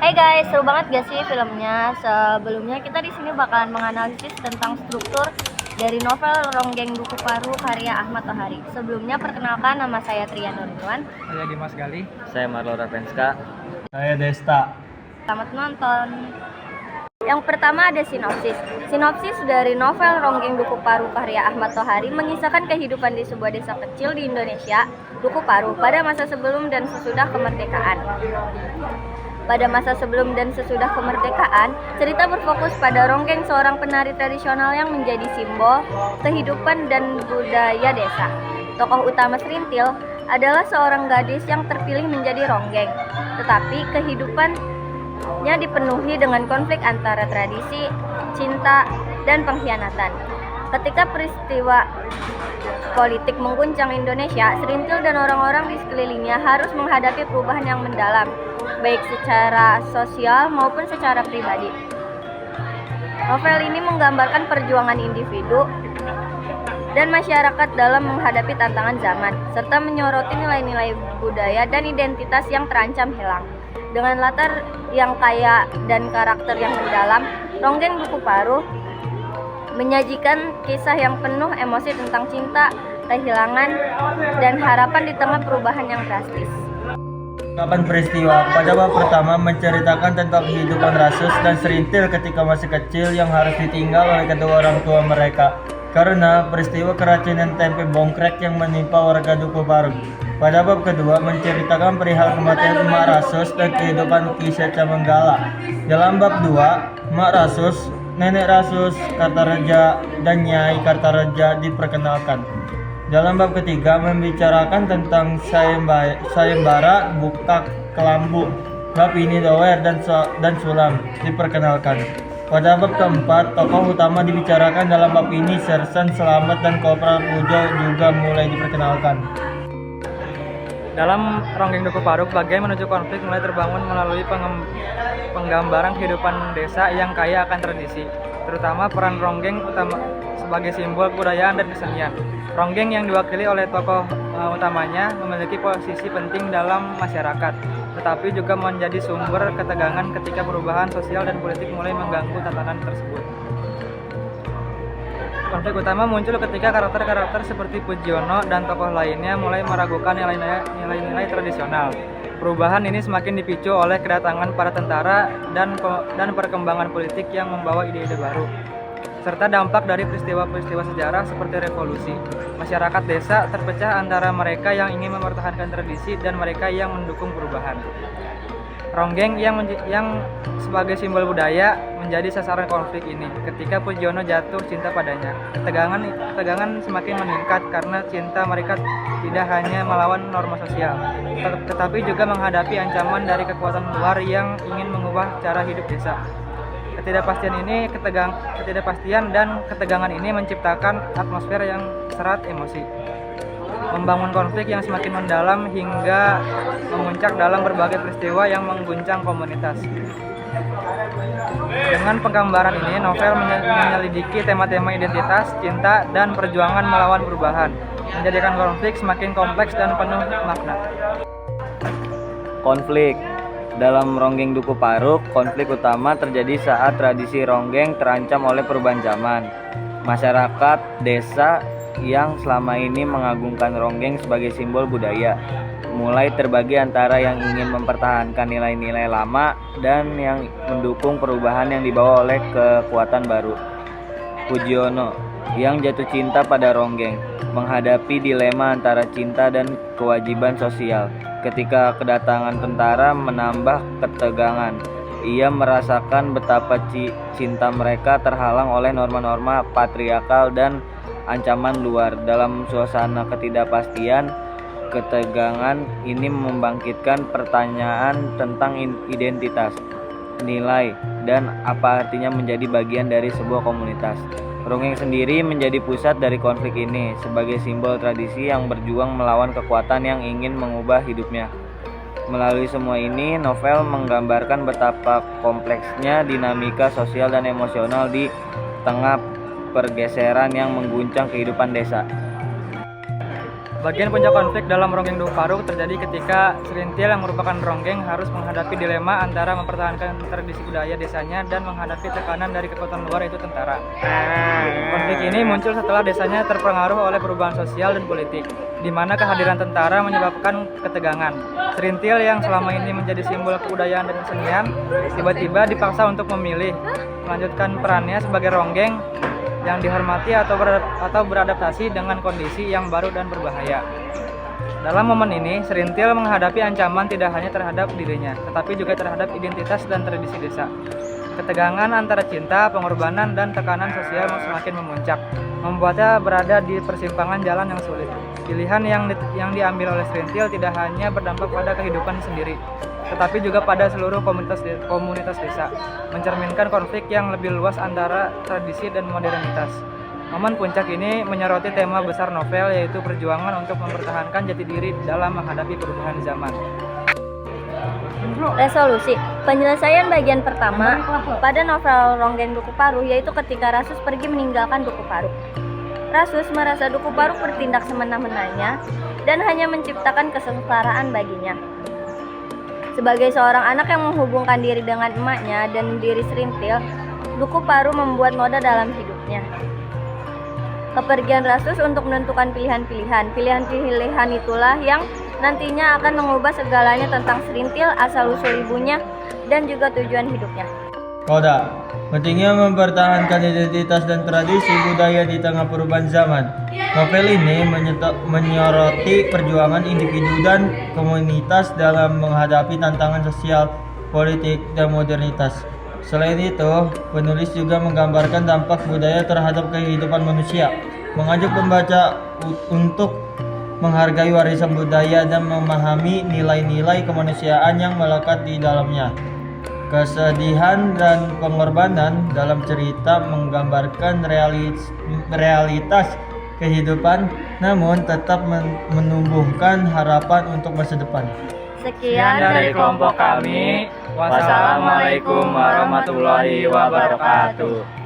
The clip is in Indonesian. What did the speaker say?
Hai guys, seru banget gak sih filmnya? Sebelumnya kita di sini bakalan menganalisis tentang struktur dari novel Ronggeng Duku Paru karya Ahmad Tohari. Sebelumnya perkenalkan, nama saya Trian Nurwan. Saya Dimas Gali. Saya Marlo Ravenska. Saya Desta. Selamat menonton. Yang pertama ada sinopsis. Sinopsis dari novel Ronggeng Duku Paru karya Ahmad Tohari mengisahkan kehidupan di sebuah desa kecil di Indonesia, Duku Paru, pada masa sebelum dan sesudah kemerdekaan. Pada masa sebelum dan sesudah kemerdekaan, cerita berfokus pada Ronggeng, seorang penari tradisional yang menjadi simbol kehidupan dan budaya desa. Tokoh utama Serintil adalah seorang gadis yang terpilih menjadi Ronggeng, tetapi kehidupannya dipenuhi dengan konflik antara tradisi, cinta, dan pengkhianatan. Ketika peristiwa politik mengguncang Indonesia, Serintil dan orang-orang di sekelilingnya harus menghadapi perubahan yang mendalam, baik secara sosial maupun secara pribadi. Novel ini menggambarkan perjuangan individu dan masyarakat dalam menghadapi tantangan zaman, serta menyoroti nilai-nilai budaya dan identitas yang terancam hilang. Dengan latar yang kaya dan karakter yang mendalam, Ronggeng Duku Paru menyajikan kisah yang penuh emosi tentang cinta, kehilangan, dan harapan di tengah perubahan yang drastis. Kapan peristiwa? Pada bab pertama menceritakan tentang kehidupan Rasus dan Serintil ketika masih kecil yang harus ditinggal oleh kedua orang tua mereka karena peristiwa keracunan tempe bongkrek yang menimpa warga Duku Paru. Pada bab kedua menceritakan perihal kematian Mak Rasus dan kehidupan Ki Seca Menggala. Dalam bab 2, Mak Rasus, Nenek Rasus, Kartareja, dan Nyai Kartareja diperkenalkan. Dalam bab ketiga membicarakan tentang sayembara buka kelambu. Bab ini Dower dan Sulam diperkenalkan. Pada bab keempat, tokoh utama dibicarakan dalam bab ini Sersan Selamat dan Kopral Pujo juga mulai diperkenalkan. Dalam Ronggeng Duku Paru, bagai menuju konflik mulai terbangun melalui penggambaran kehidupan desa yang kaya akan tradisi, terutama peran Ronggeng utama sebagai simbol kebudayaan dan kesenian. Ronggeng yang diwakili oleh tokoh utamanya memiliki posisi penting dalam masyarakat, tetapi juga menjadi sumber ketegangan ketika perubahan sosial dan politik mulai mengganggu tatanan tersebut. Konflik utama muncul ketika karakter-karakter seperti Pujiono dan tokoh lainnya mulai meragukan nilai-nilai tradisional. Perubahan ini semakin dipicu oleh kedatangan para tentara dan perkembangan politik yang membawa ide-ide baru, serta dampak dari peristiwa-peristiwa sejarah seperti revolusi. Masyarakat desa terpecah antara mereka yang ingin mempertahankan tradisi dan mereka yang mendukung perubahan. Ronggeng yang sebagai simbol budaya menjadi sasaran konflik ini. Ketika Pujiono jatuh cinta padanya, ketegangan semakin meningkat karena cinta mereka tidak hanya melawan norma sosial, tetapi juga menghadapi ancaman dari kekuatan luar yang ingin mengubah cara hidup desa. Ketidakpastian dan ketegangan ini menciptakan atmosfer yang serat emosi, membangun konflik yang semakin mendalam hingga memuncak dalam berbagai peristiwa yang mengguncang komunitas. Dengan penggambaran ini, novel menyelidiki tema-tema identitas, cinta, dan perjuangan melawan perubahan, menjadikan konflik semakin kompleks dan penuh makna. Konflik. Dalam Ronggeng Duku Paru, konflik utama terjadi saat tradisi Ronggeng terancam oleh perubahan zaman. Masyarakat desa yang selama ini mengagungkan Ronggeng sebagai simbol budaya mulai terbagi antara yang ingin mempertahankan nilai-nilai lama dan yang mendukung perubahan yang dibawa oleh kekuatan baru. Pujiono yang jatuh cinta pada Ronggeng menghadapi dilema antara cinta dan kewajiban sosial. Ketika kedatangan tentara menambah ketegangan, ia merasakan betapa cinta mereka terhalang oleh norma-norma patriarkal dan ancaman luar. Dalam suasana ketidakpastian, ketegangan ini membangkitkan pertanyaan tentang identitas, nilai, dan apa artinya menjadi bagian dari sebuah komunitas. Ronggeng sendiri menjadi pusat dari konflik ini sebagai simbol tradisi yang berjuang melawan kekuatan yang ingin mengubah hidupnya. Melalui semua ini, novel menggambarkan betapa kompleksnya dinamika sosial dan emosional di tengah pergeseran yang mengguncang kehidupan desa. Bagian puncak konflik dalam Ronggeng Dukuh Paruk terjadi ketika Serintil yang merupakan ronggeng harus menghadapi dilema antara mempertahankan tradisi budaya desanya dan menghadapi tekanan dari kekuatan luar yaitu tentara. Konflik ini muncul setelah desanya terpengaruh oleh perubahan sosial dan politik, di mana kehadiran tentara menyebabkan ketegangan. Serintil yang selama ini menjadi simbol kebudayaan dan kesenian, tiba-tiba dipaksa untuk memilih melanjutkan perannya sebagai ronggeng yang dihormati atau beradaptasi dengan kondisi yang baru dan berbahaya. Dalam momen ini, Serintil menghadapi ancaman tidak hanya terhadap dirinya, tetapi juga terhadap identitas dan tradisi desa. Ketegangan antara cinta, pengorbanan, dan tekanan sosial semakin memuncak, membuatnya berada di persimpangan jalan yang sulit. Pilihan yang diambil oleh Serintil tidak hanya berdampak pada kehidupan sendiri, tetapi juga pada seluruh komunitas desa, mencerminkan konflik yang lebih luas antara tradisi dan modernitas. Momen puncak ini menyoroti tema besar novel, yaitu perjuangan untuk mempertahankan jati diri dalam menghadapi perubahan zaman. Resolusi. Penyelesaian bagian pertama pada novel Ronggeng Dukuh Paruk yaitu ketika Rasus pergi meninggalkan Dukuh Paruk. Rasus merasa Dukuh Paruk bertindak semena-menanya dan hanya menciptakan kesengsaraan baginya. Sebagai seorang anak yang menghubungkan diri dengan emaknya dan diri Serintil, Dukuh Paruk membuat noda dalam hidupnya. Kepergian Rasus untuk menentukan pilihan-pilihan. Pilihan-pilihan itulah yang nantinya akan mengubah segalanya tentang Serintil, asal-usul ibunya, dan juga tujuan hidupnya. Koda, pentingnya mempertahankan identitas dan tradisi budaya di tengah perubahan zaman. Novel ini menyoroti perjuangan individu dan komunitas dalam menghadapi tantangan sosial, politik, dan modernitas. Selain itu, penulis juga menggambarkan dampak budaya terhadap kehidupan manusia, mengajak pembaca untuk menghargai warisan budaya dan memahami nilai-nilai kemanusiaan yang melekat di dalamnya. Kesedihan dan pengorbanan dalam cerita menggambarkan realitas kehidupan, namun tetap menumbuhkan harapan untuk masa depan. Sekian dari kelompok kami. Wassalamualaikum warahmatullahi wabarakatuh.